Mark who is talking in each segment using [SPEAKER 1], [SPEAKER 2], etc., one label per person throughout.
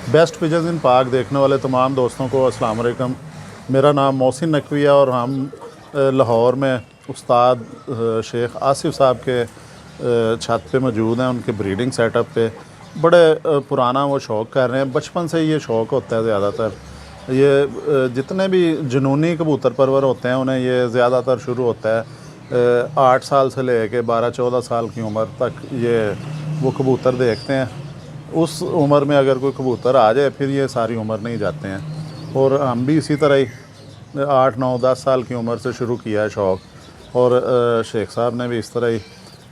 [SPEAKER 1] Best pigeons इन पाक देखने वाले तमाम दोस्तों को अस्सलाम वालेकुम। मेरा नाम मोहसिन नकवी है और हम लाहौर में उस्ताद शेख आसिफ साहब के छत पे मौजूद हैं, उनके ब्रीडिंग सेटअप पे। बड़े पुराना वो शौक़ कर रहे हैं, बचपन से ये शौक़ होता है ज़्यादातर। ये जितने भी जुनूनी कबूतर परवर होते हैं उन्हें ये ज़्यादातर शुरू होता है 8 साल से ले कर 12-14 साल की उम्र तक ये वो कबूतर देखते हैं। उस उम्र में अगर कोई कबूतर आ जाए फिर ये सारी उम्र नहीं जाते हैं। और हम भी इसी तरह ही 8-9-10 साल की उम्र से शुरू किया है शौक़। और शेख साहब ने भी इस तरह ही,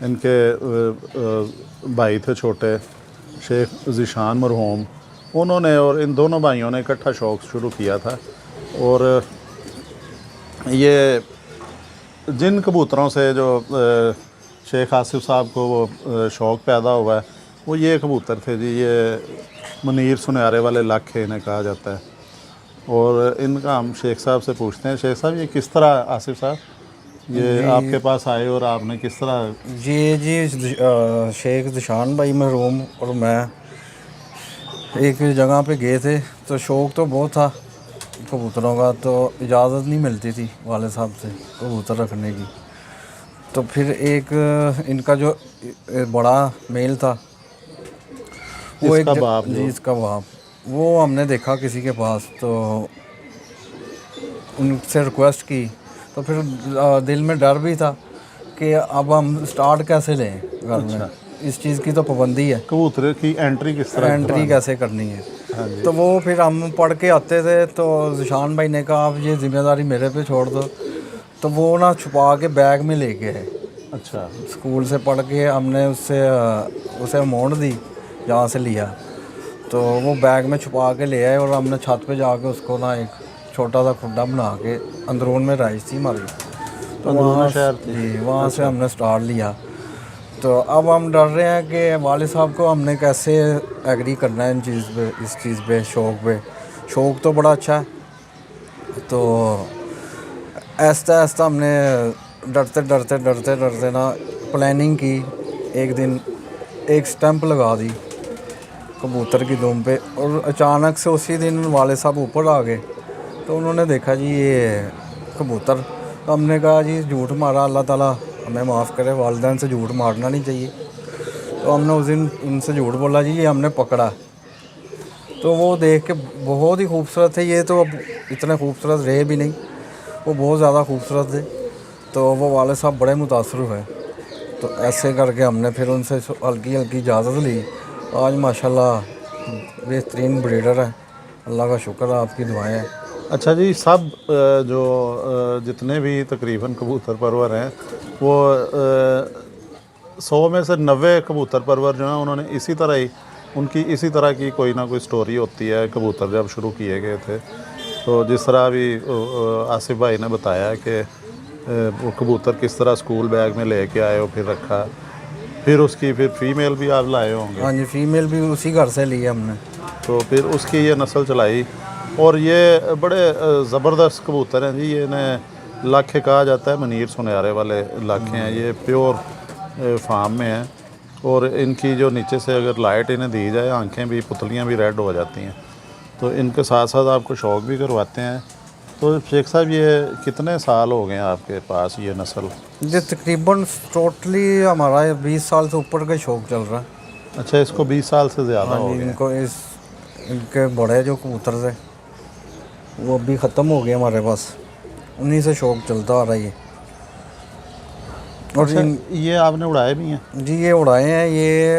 [SPEAKER 1] इनके भाई थे छोटे शेख ज़ीशान मरहूम, उन्होंने और इन दोनों भाइयों ने इकट्ठा शौक़ शुरू किया था। और ये जिन कबूतरों से जो शेख आसिफ साहब को वो शौक़ पैदा हुआ है वो ये कबूतर थे जी। ये मुनीर सुनहरे वाले लाखे इन्हें कहा जाता है। और इनका हम शेख साहब से पूछते हैं, शेख साहब ये किस तरह आसिफ साहब ये आपके पास आए और आपने किस तरह?
[SPEAKER 2] जी शेख ज़ीशान भाई मरहूम और मैं एक जगह पे गए थे, तो शौक़ तो बहुत था कबूतरों का, तो इजाज़त नहीं मिलती थी वाले साहब से कबूतर रखने की। तो फिर एक इनका जो बड़ा मेल था वो
[SPEAKER 1] इसका बाप
[SPEAKER 2] जी इसका बाप, वो हमने देखा किसी के पास, तो उनसे रिक्वेस्ट की। तो फिर दिल में डर भी था कि अब हम स्टार्ट कैसे लें घर में, इस चीज़ की तो पाबंदी है,
[SPEAKER 1] कबूतर की एंट्री किस तरह
[SPEAKER 2] एंट्री कैसे करनी है।
[SPEAKER 1] हाँ जी।
[SPEAKER 2] तो वो फिर हम पढ़ के आते थे, तो ज़ीशान भाई ने कहा आप ये ज़िम्मेदारी मेरे पे छोड़ दो। तो वो ना छुपा के बैग में लेके आए।
[SPEAKER 1] अच्छा।
[SPEAKER 2] स्कूल से पढ़ के हमने उसे अमाउंट दी जहाँ से लिया, तो वो बैग में छुपा के ले आए और हमने छत पे जाके उसको ना एक छोटा सा खुड्डा बना के, अंदरून में राइस थी हमारी, तो वहाँ से हमने स्टार्ट लिया। तो अब हम डर रहे हैं कि वाले साहब को हमने कैसे एग्री करना है इस चीज़ पे शौक़ तो बड़ा अच्छा है। तो ऐसा हमने डरते ना प्लानिंग की। एक दिन एक स्टैंप लगा दी कबूतर की दुम पे, और अचानक से उसी दिन वाले साहब ऊपर आ गए। तो उन्होंने देखा जी ये कबूतर, तो हमने कहा जी झूठ मारा, अल्लाह ताला हमें माफ़ करे, वालिदैन से झूठ मारना नहीं चाहिए। तो हमने उस दिन उनसे झूठ बोला जी ये हमने पकड़ा। तो वो देख के बहुत ही खूबसूरत थे। ये तो अब इतने खूबसूरत रहे भी नहीं, वो बहुत ज़्यादा खूबसूरत थे। तो वो वाले साहब बड़े मुतासर हुए। तो ऐसे करके हमने फिर उनसे हल्की हल्की इजाज़त ली। आज माशाल्लाह बेहतरीन ब्रीडर है, अल्लाह का शुक्र है, आपकी दुआएं हैं।
[SPEAKER 1] अच्छा जी, सब जो जितने भी तकरीबन कबूतर परवर हैं वो 100 में से 90 कबूतर परवर जो हैं उन्होंने इसी तरह ही, उनकी इसी तरह की कोई ना कोई स्टोरी होती है कबूतर जब शुरू किए गए थे। तो जिस तरह अभी आसिफ भाई ने बताया कि वो कबूतर किस तरह स्कूल बैग में लेके आए हो, फिर रखा, फिर उसकी फिर फीमेल भी आप लाए होंगे।
[SPEAKER 2] हाँ जी, फीमेल भी उसी घर से ली हमने।
[SPEAKER 1] तो फिर उसकी ये नस्ल चलाई और ये बड़े ज़बरदस्त कबूतर हैं जी। ये इन्हें लाखे कहा जाता है, मुनीर सुनहरे वाले लाखे हैं। ये प्योर फार्म में हैं और इनकी जो नीचे से अगर लाइट इन्हें दी जाए, आंखें भी, पुतलियाँ भी रेड हो जाती हैं। तो इनके साथ साथ आपको शौक़ भी करवाते हैं। तो शेख साहब ये कितने साल हो गए हैं आपके पास ये नस्ल?
[SPEAKER 2] ये तकरीबन टोटली हमारा 20 साल से ऊपर का शौक़ चल रहा है।
[SPEAKER 1] अच्छा, इसको 20 साल से ज़्यादा हो गए?
[SPEAKER 2] इनको इनके बड़े जो कबूतर थे वो अभी ख़त्म हो गए हमारे पास, उन्हीं से शौक़ चलता आ रहा है। और
[SPEAKER 1] अच्छा, ये आपने उड़ाए भी हैं?
[SPEAKER 2] जी ये उड़ाए हैं। ये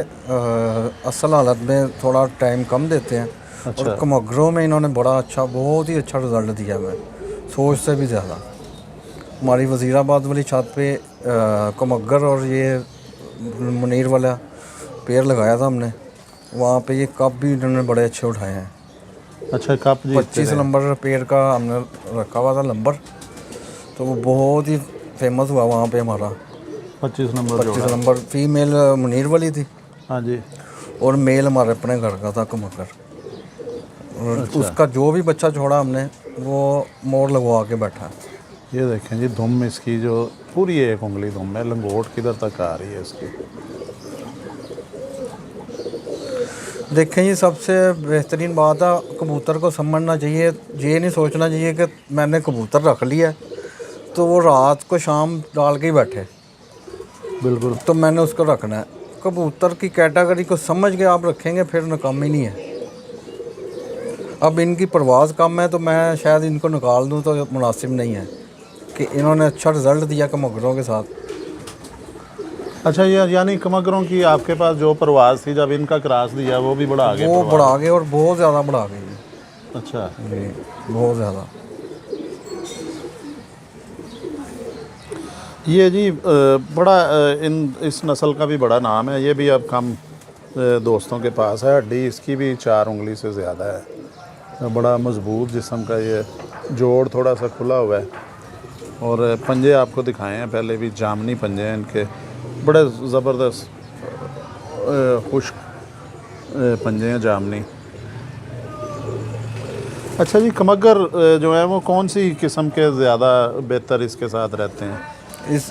[SPEAKER 2] असल हालत में थोड़ा टाइम कम देते हैं।
[SPEAKER 1] अच्छा।
[SPEAKER 2] और कमगरों में इन्होंने बड़ा अच्छा, बहुत ही अच्छा रिज़ल्ट दिया हमें, सोच से भी ज़्यादा। हमारी वज़ीराबाद वाली छत पे कमगर और ये मुनीर वाला पेड़ लगाया था हमने, वहाँ पे ये कप भी इन्होंने बड़े अच्छे उठाए हैं।
[SPEAKER 1] अच्छा, कप जी
[SPEAKER 2] 25 नंबर पेड़ का हमने रखा हुआ था नंबर, तो वो बहुत ही फेमस हुआ वहाँ पे हमारा।
[SPEAKER 1] 25 नंबर
[SPEAKER 2] फीमेल मुनीर वाली थी।
[SPEAKER 1] हाँ जी।
[SPEAKER 2] और मेल हमारे अपने घर का था कमकर। और
[SPEAKER 1] अच्छा।
[SPEAKER 2] उसका जो भी बच्चा छोड़ा हमने वो मोर लगवा के बैठा।
[SPEAKER 1] ये देखें जी, धुम इसकी जो पूरी एक उंगली धुम है, लंगोट किधर तक आ रही है इसकी।
[SPEAKER 2] देखें जी, सबसे बेहतरीन बात है कबूतर को समझना चाहिए, ये नहीं सोचना चाहिए कि मैंने कबूतर रख लिया है तो वो रात को शाम डाल के ही बैठे
[SPEAKER 1] बिल्कुल।
[SPEAKER 2] तो मैंने उसको रखना है। कबूतर की कैटेगरी को समझ के आप रखेंगे फिर नाकामी नहीं है। अब इनकी परवाज़ कम है तो मैं शायद इनको निकाल दूं तो मुनासिब नहीं है कि इन्होंने अच्छा रिज़ल्ट दिया कमगरों के साथ।
[SPEAKER 1] अच्छा, ये यानी कमगरों की आपके पास जो परवाज़ थी, जब इनका क्रॉस दिया वो भी बढ़ा गए?
[SPEAKER 2] वो बढ़ा गए और बहुत ज़्यादा बढ़ा गए जी।
[SPEAKER 1] अच्छा
[SPEAKER 2] जी, बहुत ज़्यादा।
[SPEAKER 1] ये जी बड़ा इस नस्ल का भी बड़ा नाम है। ये भी अब कम दोस्तों के पास है। हड्डी इसकी भी 4 उंगली से ज़्यादा है। बड़ा मजबूत जिस्म का ये जोड़, थोड़ा सा खुला हुआ है। और पंजे आपको दिखाए हैं पहले भी, जामनी पंजे हैं इनके, बड़े ज़बरदस्त खुश्क पंजे हैं जामनी। अच्छा जी, कमगर जो है वो कौन सी किस्म के ज़्यादा बेहतर इसके साथ रहते हैं?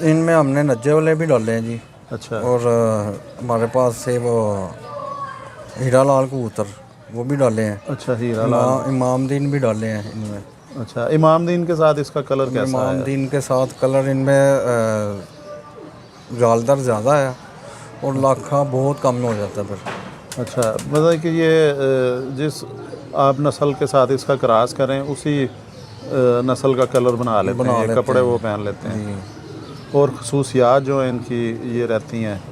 [SPEAKER 2] इनमें हमने नज्जे वाले भी डाले हैं जी।
[SPEAKER 1] अच्छा।
[SPEAKER 2] और हमारे पास से वो हीरा लाल कबूतर वो भी डाले हैं।
[SPEAKER 1] अच्छा, हीरा लाल।
[SPEAKER 2] इमामदीन भी डाले हैं इनमें।
[SPEAKER 1] अच्छा, इमामदीन के साथ इसका कलर कैसा है?
[SPEAKER 2] इमामदीन के साथ कलर इनमें जालदार ज़्यादा है और लाखा बहुत कम हो जाता है फिर।
[SPEAKER 1] अच्छा, मतलब कि ये जिस आप नस्ल के साथ इसका क्रॉस करें उसी नस्ल का कलर बना लेते हैं, ये कपड़े वो पहन लेते हैं। और खसूसियात जो है इनकी ये रहती हैं।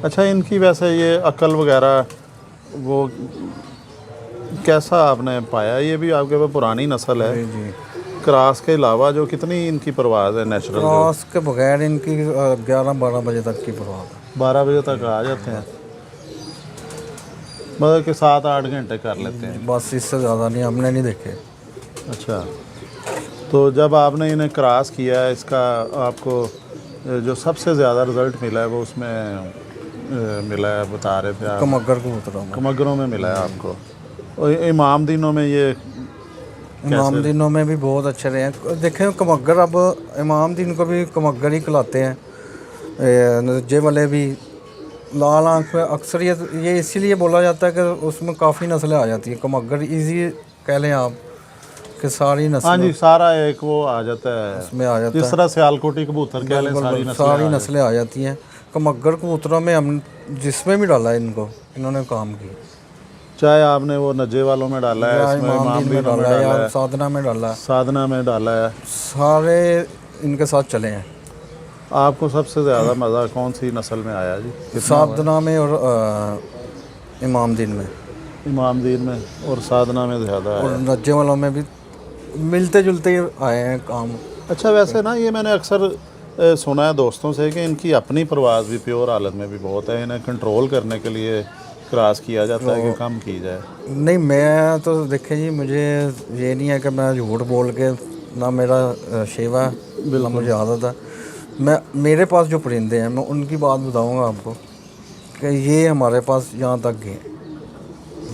[SPEAKER 1] अच्छा, इनकी वैसे ये अकल वगैरह वो कैसा आपने पाया? ये भी आपके पास पुरानी नस्ल है
[SPEAKER 2] जी।
[SPEAKER 1] क्रॉस के अलावा जो कितनी इनकी परवाज़ है नेचुरल?
[SPEAKER 2] क्रॉस के बगैर इनकी 11-12 बजे तक की परवाज़ है।
[SPEAKER 1] 12 बजे तक आ जाते हैं, मतलब कि 7-8 घंटे कर लेते हैं
[SPEAKER 2] बस, इससे ज़्यादा नहीं, हमने नहीं देखे।
[SPEAKER 1] अच्छा, तो जब आपने इन्हें क्रॉस किया है, इसका आपको जो सबसे ज़्यादा रिज़ल्ट मिला है वो उसमें मिला है, बता रहे थे आप?
[SPEAKER 2] कमगर कबूतरों में,
[SPEAKER 1] कमगरों में मिला है आपको। और इमाम दिनों में ये
[SPEAKER 2] इमाम दिनों में भी बहुत अच्छे रहे हैं। देखें कमगर, अब इमाम दिन को भी कमगर ही खिलाते हैं, नज्जे वाले भी। लाल आँख में अक्सरियत ये इसीलिए बोला जाता है कि उसमें काफ़ी नस्लें आ जाती हैं। कमगर इजी कह लें आप कि सारी नस्लें।
[SPEAKER 1] हाँ जी, सारा एक वो आ जाता है,
[SPEAKER 2] उसमें आ जाता है।
[SPEAKER 1] जिस तरह सियालकोटी कबूतर कह लें,
[SPEAKER 2] सारी नस्लें आ जाती हैं। कमगर कबूतरों में हम जिसमें भी डाला है इनको, इन्होंने काम किया।
[SPEAKER 1] चाहे आपने वो नज्जे वालों में डाला है, इसमें इमाम में डाला है, या
[SPEAKER 2] साधना में डाला है,
[SPEAKER 1] साधना में डाला है,
[SPEAKER 2] सारे इनके साथ चले हैं।
[SPEAKER 1] आपको सबसे ज़्यादा मज़ा कौन सी नस्ल में आया जी?
[SPEAKER 2] साधना में और इमाम दिन में।
[SPEAKER 1] इमाम दीन में और साधना में ज़्यादा है।
[SPEAKER 2] और नज्जे वालों में भी मिलते जुलते ही आए हैं काम।
[SPEAKER 1] अच्छा, वैसे ना ये मैंने अक्सर सुना है दोस्तों से कि इनकी अपनी परवाज़ भी प्योर हालत में भी बहुत है, इन्हें कंट्रोल करने के लिए क्रॉस किया जाता है कि कम की जाए?
[SPEAKER 2] नहीं, मैं तो देखें जी, मुझे ये नहीं है कि मैं झूठ बोल के, ना मेरा शेवा है ना मुझे आदत है। मेरे पास जो परिंदे हैं मैं उनकी बात बताऊंगा आपको कि ये हमारे पास यहाँ तक गए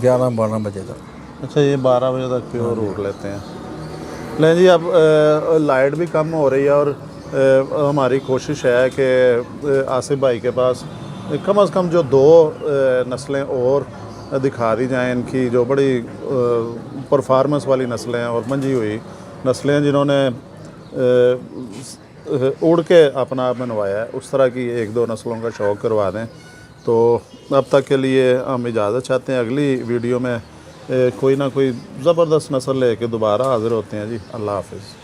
[SPEAKER 2] 11-12 बजे तक।
[SPEAKER 1] अच्छा, ये 12 बजे तक प्योर उड़ लेते हैं। लें जी, अब लाइट भी कम हो रही है और हमारी कोशिश है कि आसिफ भाई के पास कम से कम जो 2 नस्लें और दिखा दी जाएं, इनकी जो बड़ी परफॉर्मेंस वाली नस्लें हैं और मंजी हुई नस्लें हैं जिन्होंने उड़ के अपना आप मनवाया है, उस तरह की 1-2 नस्लों का शौक़ करवा दें। तो अब तक के लिए हम इजाज़त चाहते हैं। अगली वीडियो में कोई ना कोई ज़बरदस्त नस्ल लेके दोबारा हाज़िर होते हैं जी। अल्लाह हाफ़िज़।